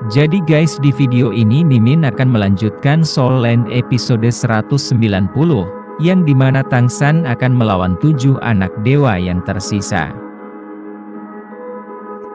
Jadi guys, di video ini Mimin akan melanjutkan Soul Land episode 190, yang dimana Tangsan akan melawan 7 anak dewa yang tersisa.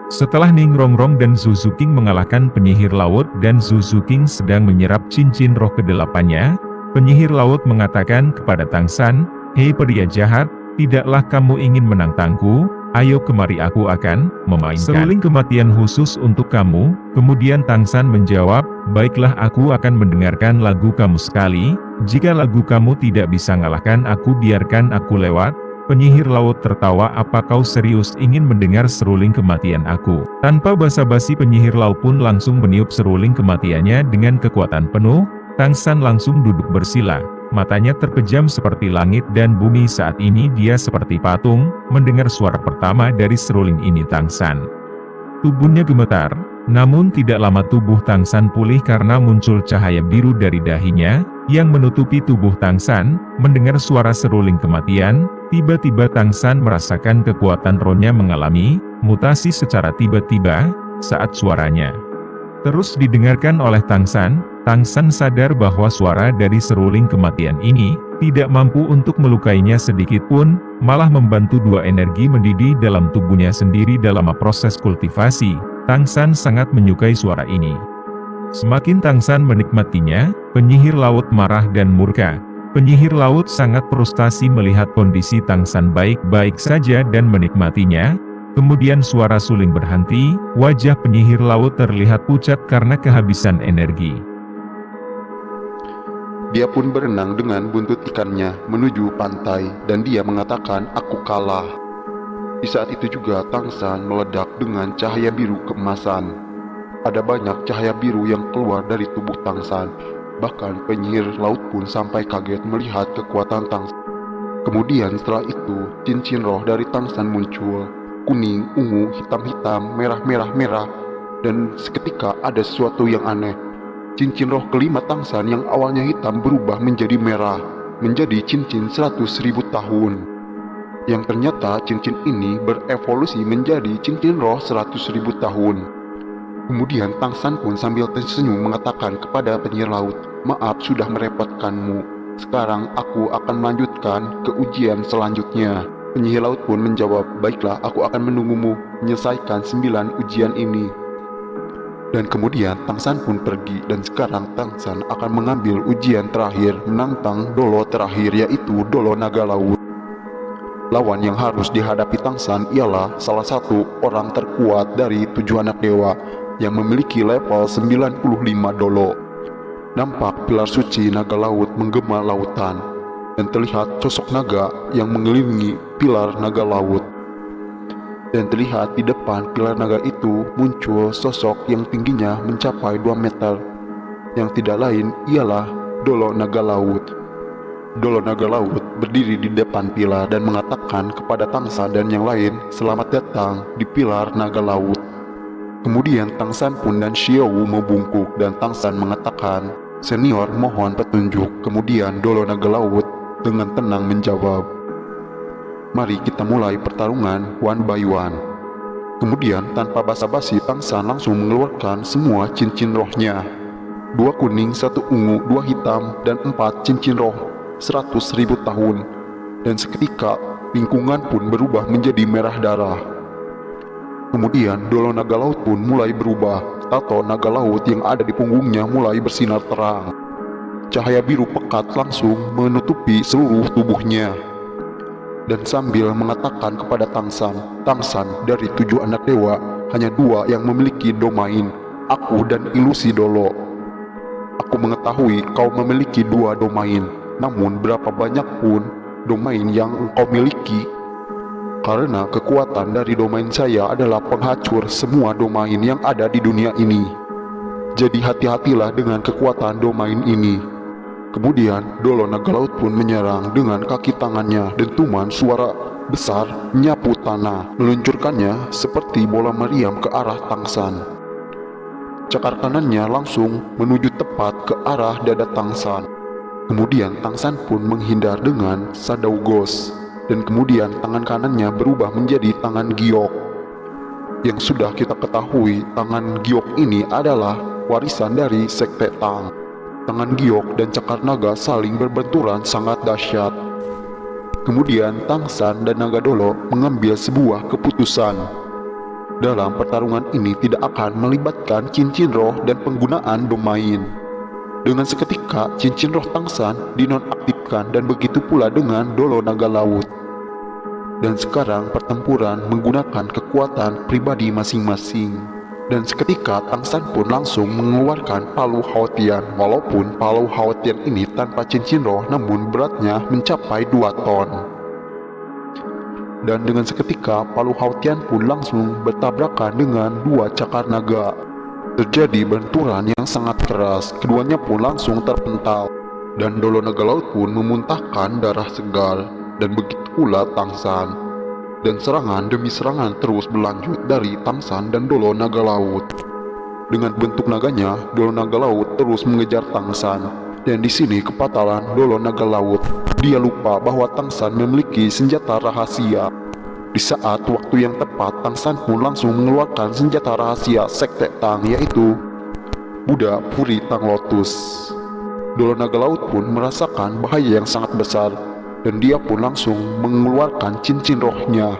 Setelah Ningrongrong dan Zuzuking mengalahkan penyihir laut dan Zuzuking sedang menyerap cincin roh kedelapannya, penyihir laut mengatakan kepada Tangsan, "Hei pria jahat, tidaklah kamu ingin menantangku? Ayo kemari, aku akan memainkan seruling kematian khusus untuk kamu." Kemudian Tangsan menjawab, "Baiklah, aku akan mendengarkan lagu kamu sekali. Jika lagu kamu tidak bisa ngalahkan aku, biarkan aku lewat." Penyihir laut tertawa, "Apa kau serius ingin mendengar seruling kematian aku?" Tanpa basa-basi penyihir laut pun langsung meniup seruling kematiannya dengan kekuatan penuh. Tangsan langsung duduk bersila. Matanya terpejam seperti langit dan bumi. Saat ini dia seperti patung, mendengar suara pertama dari seruling ini Tangsan. Tubuhnya gemetar, namun tidak lama tubuh Tangsan pulih karena muncul cahaya biru dari dahinya, yang menutupi tubuh Tangsan. Mendengar suara seruling kematian, tiba-tiba Tangsan merasakan kekuatan rohnya mengalami mutasi secara tiba-tiba, saat suaranya terus didengarkan oleh Tangsan. Tangsan sadar bahwa suara dari seruling kematian ini tidak mampu untuk melukainya sedikit pun, malah membantu dua energi mendidih dalam tubuhnya sendiri dalam proses kultivasi. Tangsan sangat menyukai suara ini. Semakin Tangsan menikmatinya, penyihir laut marah dan murka. Penyihir laut sangat frustasi melihat kondisi Tangsan baik-baik saja dan menikmatinya. Kemudian suara suling berhenti, wajah penyihir laut terlihat pucat karena kehabisan energi. Dia pun berenang dengan buntut ikannya menuju pantai, dan dia mengatakan, "Aku kalah." Di saat itu juga Tangsan meledak dengan cahaya biru keemasan. Ada banyak cahaya biru yang keluar dari tubuh Tangsan. Bahkan penyihir laut pun sampai kaget melihat kekuatan Tangsan. Kemudian setelah itu, cincin roh dari Tangsan muncul. Kuning, ungu, hitam-hitam, merah-merah-merah. Dan seketika ada sesuatu yang aneh. Cincin roh kelima Tangsan yang awalnya hitam berubah menjadi merah, menjadi cincin 100.000 tahun. Yang ternyata cincin ini berevolusi menjadi cincin roh 100.000 tahun. Kemudian Tangsan pun sambil tersenyum mengatakan kepada penyihir laut, "Maaf sudah merepotkanmu. Sekarang aku akan melanjutkan ke ujian selanjutnya." Penyihir laut pun menjawab, "Baiklah, aku akan menunggumu menyelesaikan 9 ujian ini." Dan kemudian Tangsan pun pergi, dan sekarang Tangsan akan mengambil ujian terakhir menantang Dolo terakhir, yaitu Dolo Naga Laut. Lawan yang harus dihadapi Tangsan ialah salah satu orang terkuat dari 7 anak dewa yang memiliki level 95 Dolo. Nampak pilar suci naga laut menggema lautan, dan terlihat sosok naga yang mengelilingi pilar naga laut. Dan terlihat di depan pilar naga itu muncul sosok yang tingginya mencapai 2 meter, yang tidak lain ialah Dolo Naga Laut. Dolo Naga Laut berdiri di depan pilar dan mengatakan kepada Tangsan dan yang lain, "Selamat datang di pilar naga laut." Kemudian Tangsan pun dan Xiaowu membungkuk, dan Tangsan mengatakan, "Senior, mohon petunjuk." Kemudian Dolo Naga Laut dengan tenang menjawab, "Mari kita mulai pertarungan one by one." Kemudian tanpa basa-basi Tangsan langsung mengeluarkan semua cincin rohnya. 2 kuning, 1 ungu, 2 hitam, dan 4 cincin roh 100.000 tahun. Dan seketika lingkungan pun berubah menjadi merah darah. Kemudian Dolo Naga Laut pun mulai berubah. Tato naga laut yang ada di punggungnya mulai bersinar terang. Cahaya biru pekat langsung menutupi seluruh tubuhnya. Dan sambil mengatakan kepada Tangsan, "Tangsan, dari 7 anak dewa, hanya 2 yang memiliki domain, aku dan ilusi Dolo. Aku mengetahui kau memiliki 2 domain, namun berapa banyak pun domain yang engkau miliki. Karena kekuatan dari domain saya adalah penghancur semua domain yang ada di dunia ini. Jadi hati-hatilah dengan kekuatan domain ini." Kemudian Dolo Naga Laut pun menyerang dengan kaki tangannya, dentuman suara besar menyapu tanah, meluncurkannya seperti bola meriam ke arah Tangsan. Cakar kanannya langsung menuju tepat ke arah dada Tangsan. Kemudian Tangsan pun menghindar dengan Shadow Ghost, dan kemudian tangan kanannya berubah menjadi tangan giok. Yang sudah kita ketahui, tangan giok ini adalah warisan dari Sekte Tang. Tangan giok dan cakar naga saling berbenturan sangat dahsyat. Kemudian Tangsan dan Nagadolo mengambil sebuah keputusan. Dalam pertarungan ini tidak akan melibatkan cincin roh dan penggunaan domain. Dengan seketika cincin roh Tangsan dinonaktifkan dan begitu pula dengan Dolo Naga Laut. Dan sekarang pertempuran menggunakan kekuatan pribadi masing-masing. Dan seketika Tangsan pun langsung mengeluarkan palu Haotian. Walaupun palu Haotian ini tanpa cincin roh, namun beratnya mencapai 2 ton. Dan dengan seketika palu Haotian pun langsung bertabrakan dengan 2 cakar naga. Terjadi benturan yang sangat keras, keduanya pun langsung terpental. Dan Dolo Naga Laut pun memuntahkan darah segar. Dan begitu pula Tangsan. Dan serangan demi serangan terus berlanjut dari Tangsan dan Dolo Naga Laut. Dengan bentuk naganya, Dolo Naga Laut terus mengejar Tangsan. Dan di sini kepatalan Dolo Naga Laut. Dia lupa bahwa Tangsan memiliki senjata rahasia. Di saat waktu yang tepat, Tangsan pun langsung mengeluarkan senjata rahasia Sekte Tang, yaitu Buddha Puri Tang Lotus. Dolo Naga Laut pun merasakan bahaya yang sangat besar. Dan dia pun langsung mengeluarkan cincin rohnya.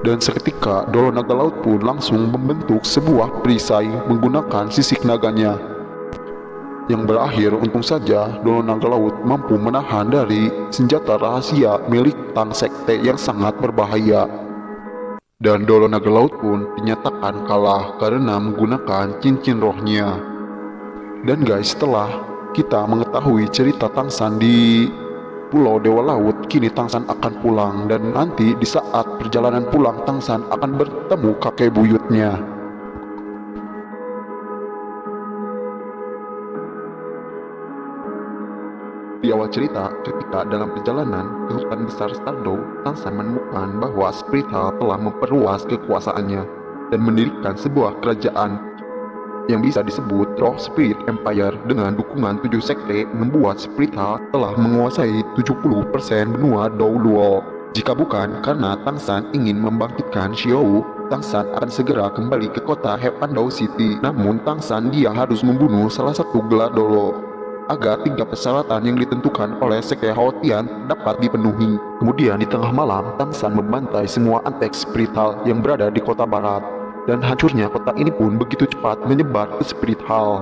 Dan seketika Dolo Naga Laut pun langsung membentuk sebuah perisai menggunakan sisik naganya. Yang berakhir untung saja Dolo Naga Laut mampu menahan dari senjata rahasia milik Tang Sekte yang sangat berbahaya. Dan Dolo Naga Laut pun dinyatakan kalah karena menggunakan cincin rohnya. Dan guys, setelah kita mengetahui cerita Tangsan di Pulau Dewa Laut, kini Tangsan akan pulang. Dan nanti di saat perjalanan pulang, Tangsan akan bertemu kakek buyutnya. Di awal cerita, ketika dalam perjalanan ke hutan besar Stardow, Tangsan menemukan bahwa Spirit Hall telah memperluas kekuasaannya dan mendirikan sebuah kerajaan yang bisa disebut Roh Spirit Empire. Dengan dukungan 7 sekte, membuat Spirit Hall telah menguasai 70% benua Douluo. Jika bukan karena Tangsan ingin membangkitkan Xiao, Tangsan akan segera kembali ke kota Hepandou City. Namun Tangsan dia harus membunuh salah satu gelar Dolo agar 3 persyaratan yang ditentukan oleh Sekte Haotian dapat dipenuhi. Kemudian di tengah malam, Tangsan membantai semua antek Spirit Hall yang berada di kota barat. Dan hancurnya kota ini pun begitu cepat menyebar ke Spirit Hall.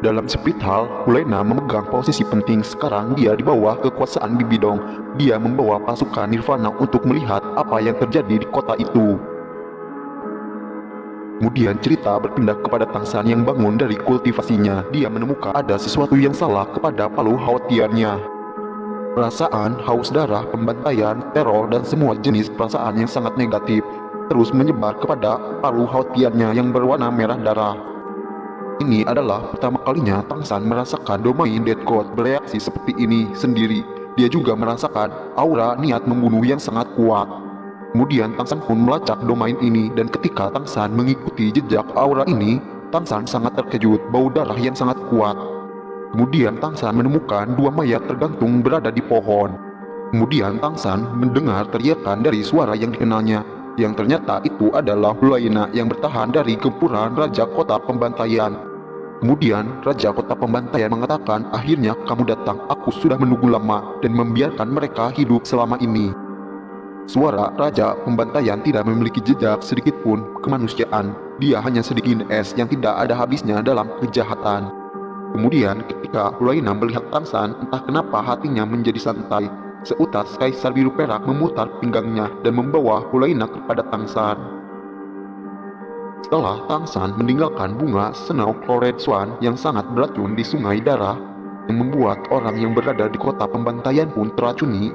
Dalam Spirit Hall, Hulena memegang posisi penting. Sekarang dia di bawah kekuasaan Bibidong. Dia membawa pasukan Nirvana untuk melihat apa yang terjadi di kota itu. Kemudian cerita berpindah kepada Tangsan yang bangun dari kultivasinya. Dia menemukan ada sesuatu yang salah kepada palu Haotiannya. Perasaan haus darah, pembantaian, teror, dan semua jenis perasaan yang sangat negatif terus menyebar kepada palu Haotiannya yang berwarna merah darah. Ini adalah pertama kalinya Tangsan merasakan domain Dead God bereaksi seperti ini sendiri. Dia juga merasakan aura niat membunuh yang sangat kuat. Kemudian Tangsan pun melacak domain ini, dan ketika Tangsan mengikuti jejak aura ini, Tangsan sangat terkejut bau darah yang sangat kuat. Kemudian Tangsan menemukan 2 mayat tergantung berada di pohon. Kemudian Tangsan mendengar teriakan dari suara yang dikenalnya, yang ternyata itu adalah Hulena yang bertahan dari gempuran Raja Kota Pembantaian. Kemudian Raja Kota Pembantaian mengatakan, "Akhirnya kamu datang, aku sudah menunggu lama dan membiarkan mereka hidup selama ini." Suara Raja Pembantaian tidak memiliki jejak sedikit pun kemanusiaan. Dia hanya sedikit es yang tidak ada habisnya dalam kejahatan. Kemudian ketika Hulena melihat Tangsan, entah kenapa hatinya menjadi santai. Seutas kaisar biru perak memutar pinggangnya dan membawa Hulena kepada Tangsan. Setelah Tangsan meninggalkan bunga Snow Chloride Swan yang sangat beracun di sungai darah, yang membuat orang yang berada di kota pembantaian pun teracuni,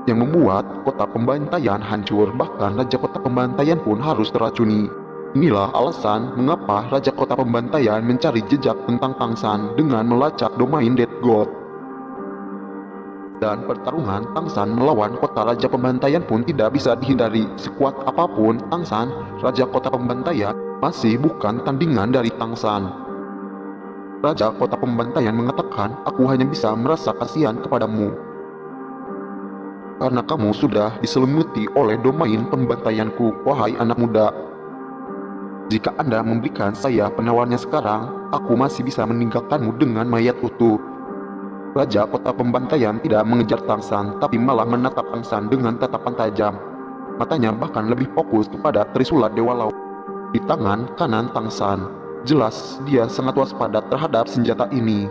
yang membuat kota pembantaian hancur, bahkan Raja Kota Pembantaian pun harus teracuni. Inilah alasan mengapa Raja Kota Pembantaian mencari jejak tentang Tangsan dengan melacak domain Dead God. Dan pertarungan Tangsan melawan kota Raja Pembantaian pun tidak bisa dihindari. Sekuat apapun Tangsan, Raja Kota Pembantaian masih bukan tandingan dari Tangsan. Raja Kota Pembantaian mengatakan, "Aku hanya bisa merasa kasihan kepadamu." Karena kamu sudah diselimuti oleh domain pembantaianku, wahai anak muda. Jika Anda memberikan saya penawarnya sekarang, aku masih bisa meninggalkanmu dengan mayat utuh. Raja kota pembantaian tidak mengejar Tangsan, tapi malah menatap Tangsan dengan tatapan tajam. Matanya bahkan lebih fokus kepada Trisula Dewa Laut di tangan kanan Tangsan. Jelas dia sangat waspada terhadap senjata ini.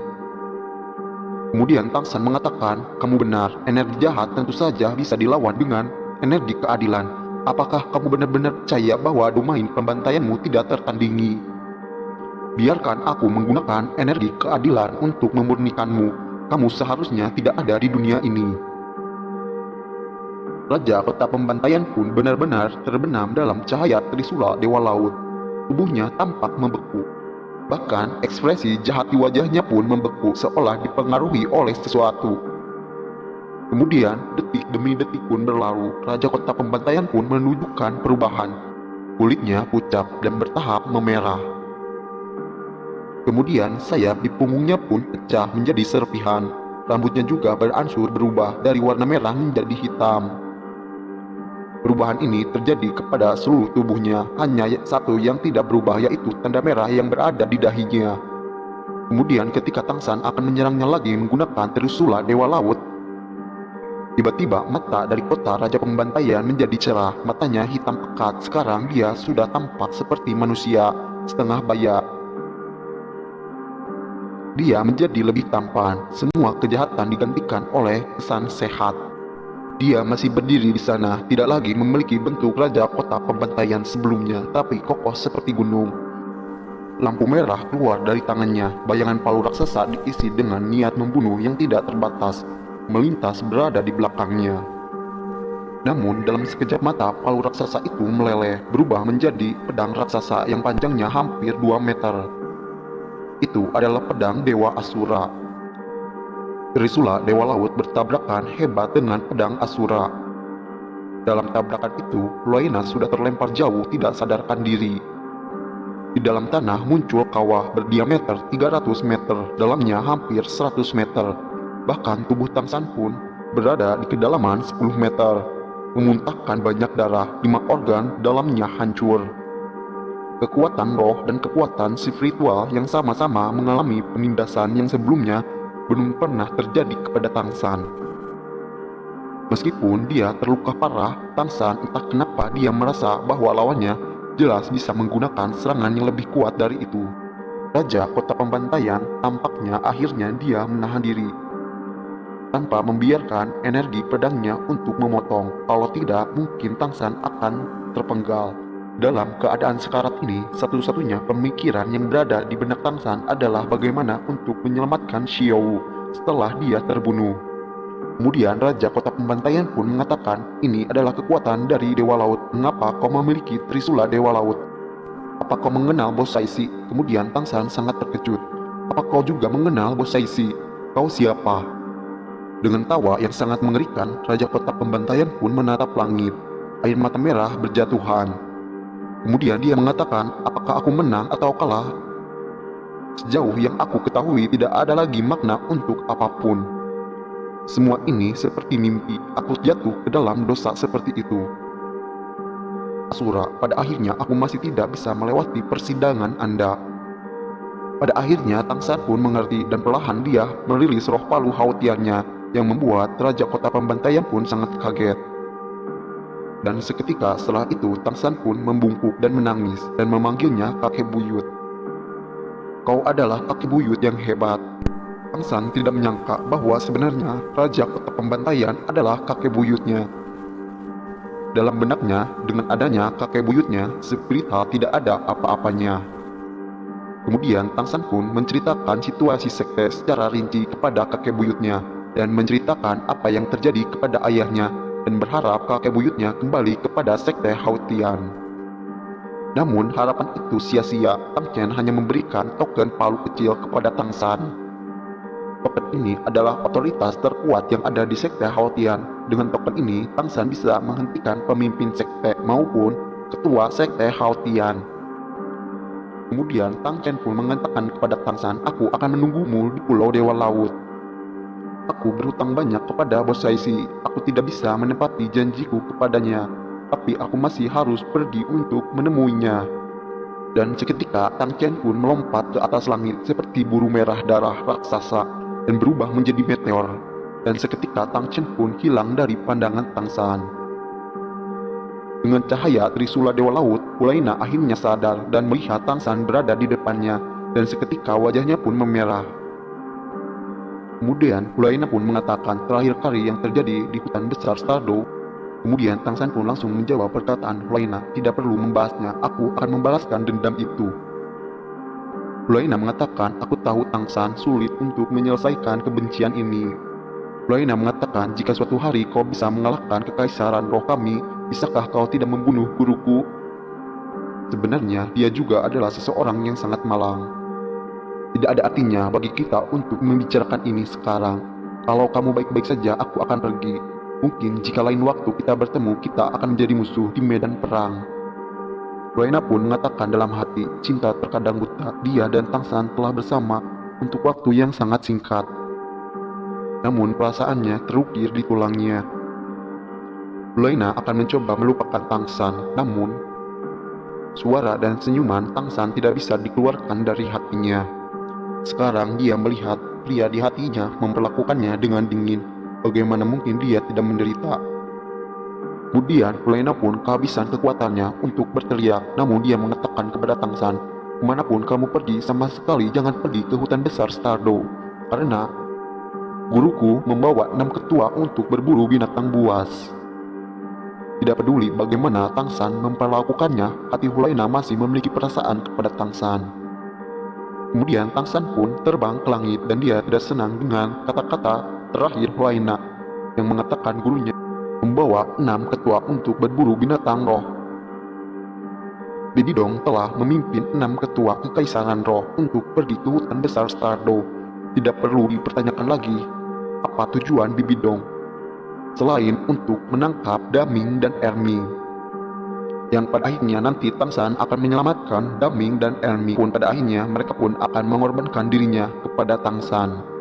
Kemudian Tangsan mengatakan, kamu benar, energi jahat tentu saja bisa dilawan dengan energi keadilan. Apakah kamu benar-benar percaya bahwa domain pembantaianmu tidak tertandingi? Biarkan aku menggunakan energi keadilan untuk memurnikanmu. Kamu seharusnya tidak ada di dunia ini. Raja kota pembantaian pun benar-benar terbenam dalam cahaya Trisula Dewa Laut. Tubuhnya tampak membeku. Bahkan ekspresi jahat di wajahnya pun membeku seolah dipengaruhi oleh sesuatu. Kemudian, detik demi detik pun berlalu. Raja kota pembantaian pun menunjukkan perubahan. Kulitnya pucat dan bertahap memerah. Kemudian, sayap di punggungnya pun pecah menjadi serpihan. Rambutnya juga berangsur berubah dari warna merah menjadi hitam. Perubahan ini terjadi kepada seluruh tubuhnya. Hanya satu yang tidak berubah, yaitu tanda merah yang berada di dahinya. Kemudian, ketika Tangsan akan menyerangnya lagi menggunakan Trisula Dewa Laut, tiba-tiba mata dari kota Raja Pembantaian menjadi cerah. Matanya hitam pekat. Sekarang dia sudah tampak seperti manusia setengah baya. Dia menjadi lebih tampan. Semua kejahatan digantikan oleh kesan sehat. Dia masih berdiri di sana, tidak lagi memiliki bentuk Raja Kota Pembantaian sebelumnya, tapi kokoh seperti gunung. Lampu merah keluar dari tangannya. Bayangan palu raksasa diisi dengan niat membunuh yang tidak terbatas melintas berada di belakangnya. Namun dalam sekejap mata palu raksasa itu meleleh, berubah menjadi pedang raksasa yang panjangnya hampir 2 meter. Itu adalah pedang Dewa Asura. Trisula Dewa Laut bertabrakan hebat dengan pedang Asura. Dalam tabrakan itu, Loena sudah terlempar jauh tidak sadarkan diri. Di dalam tanah muncul kawah berdiameter 300 meter, dalamnya hampir 100 meter. Bahkan tubuh Tangsan pun berada di kedalaman 10 meter, memuntahkan banyak darah, 5 organ dalamnya hancur. Kekuatan roh dan kekuatan spiritual yang sama-sama mengalami penindasan yang sebelumnya belum pernah terjadi kepada Tangsan. Meskipun dia terluka parah, Tangsan entah kenapa dia merasa bahwa lawannya jelas bisa menggunakan serangan yang lebih kuat dari itu. Raja Kota Pembantaian tampaknya akhirnya dia menahan diri tanpa membiarkan energi pedangnya untuk memotong. Kalau tidak, mungkin Tangsan akan terpenggal. Dalam keadaan sekarat ini, satu-satunya pemikiran yang berada di benak Tangsan adalah bagaimana untuk menyelamatkan Xiao setelah dia terbunuh. Kemudian Raja Kota Pembantaian pun mengatakan, ini adalah kekuatan dari Dewa Laut. Mengapa kau memiliki Trisula Dewa Laut? Apa kau mengenal Bosaisi? Kemudian Tangsan sangat terkejut. Apa kau juga mengenal Bosaisi? Kau siapa? Dengan tawa yang sangat mengerikan, Raja Kota Pembantaian pun menatap langit. Air mata merah berjatuhan. Kemudian dia mengatakan, apakah aku menang atau kalah? Sejauh yang aku ketahui, tidak ada lagi makna untuk apapun. Semua ini seperti mimpi. Aku jatuh ke dalam dosa seperti itu. Asura, pada akhirnya aku masih tidak bisa melewati persidangan Anda. Pada akhirnya Tangsan pun mengerti dan perlahan dia merilis roh palu hautiannya yang membuat Raja Kota Pembantaian pun sangat kaget. Dan seketika setelah itu Tangsan pun membungkuk dan menangis dan memanggilnya kakek buyut. Kau adalah kakek buyut yang hebat. Tangsan tidak menyangka bahwa sebenarnya Raja Kota Pembantaian adalah kakek buyutnya. Dalam benaknya, dengan adanya kakek buyutnya, spiritual tidak ada apa-apanya. Kemudian Tangsan pun menceritakan situasi sekte secara rinci kepada kakek buyutnya dan menceritakan apa yang terjadi kepada ayahnya dan berharap kakek buyutnya kembali kepada sekte Hautian. Namun harapan itu sia-sia. Tang Chen hanya memberikan token palu kecil kepada Tangsan. Token ini adalah otoritas terkuat yang ada di sekte Hautian. Dengan token ini, Tangsan bisa menghentikan pemimpin sekte maupun ketua sekte Hautian. Kemudian Tang Chen pun mengatakan kepada Tangsan, aku akan menunggumu di Pulau Dewa Laut. Aku berhutang banyak kepada bos Saisi. Aku tidak bisa menepati janjiku kepadanya, tapi aku masih harus pergi untuk menemuinya. Dan seketika Tang Chen pun melompat ke atas langit seperti burung merah darah raksasa dan berubah menjadi meteor. Dan seketika Tang Chen pun hilang dari pandangan Tang San. Dengan cahaya Trisula Dewa Laut, Hulaina akhirnya sadar dan melihat Tang San berada di depannya, dan seketika wajahnya pun memerah. Kemudian Hulaina pun mengatakan terakhir kali yang terjadi di hutan besar Stardew. Kemudian Tang San pun langsung menjawab perkataan Hulaina, tidak perlu membahasnya, aku akan membalaskan dendam itu. Hulaina mengatakan, aku tahu Tang San sulit untuk menyelesaikan kebencian ini. Hulaina mengatakan, jika suatu hari kau bisa mengalahkan kekaisaran roh kami, bisakah kau tidak membunuh guruku? Sebenarnya dia juga adalah seseorang yang sangat malang. Tidak ada artinya bagi kita untuk membicarakan ini sekarang. Kalau kamu baik-baik saja, aku akan pergi. Mungkin jika lain waktu kita bertemu, kita akan menjadi musuh di medan perang. Hulaina pun mengatakan dalam hati, cinta terkadang buta. Dia dan Tang San telah bersama untuk waktu yang sangat singkat. Namun perasaannya terukir di tulangnya. Hulaina akan mencoba melupakan Tang San, namun suara dan senyuman Tang San tidak bisa dikeluarkan dari hatinya. Sekarang dia melihat pria di hatinya memperlakukannya dengan dingin. Bagaimana mungkin dia tidak menderita? Kemudian Hulaina pun kehabisan kekuatannya untuk berteriak, namun dia mengatakan kepada Tang San, kemanapun kamu pergi, sama sekali jangan pergi ke hutan besar Stardew, karena guruku membawa 6 ketua untuk berburu binatang buas. Tidak peduli bagaimana Tang San memperlakukannya, hati Hulaina masih memiliki perasaan kepada Tang San. Kemudian Tang San pun terbang ke langit dan dia tidak senang dengan kata-kata terakhir Hulaina yang mengatakan gurunya membawa 6 ketua untuk berburu binatang roh. Bibi Dong telah memimpin 6 ketua kekaisaran roh untuk pergi ke hutan besar Stardew. Tidak perlu dipertanyakan lagi apa tujuan Bibi Dong selain untuk menangkap Daming dan Ermi, yang pada akhirnya nanti Tang San akan menyelamatkan Daming dan Ermi, pun pada akhirnya mereka pun akan mengorbankan dirinya kepada Tang San.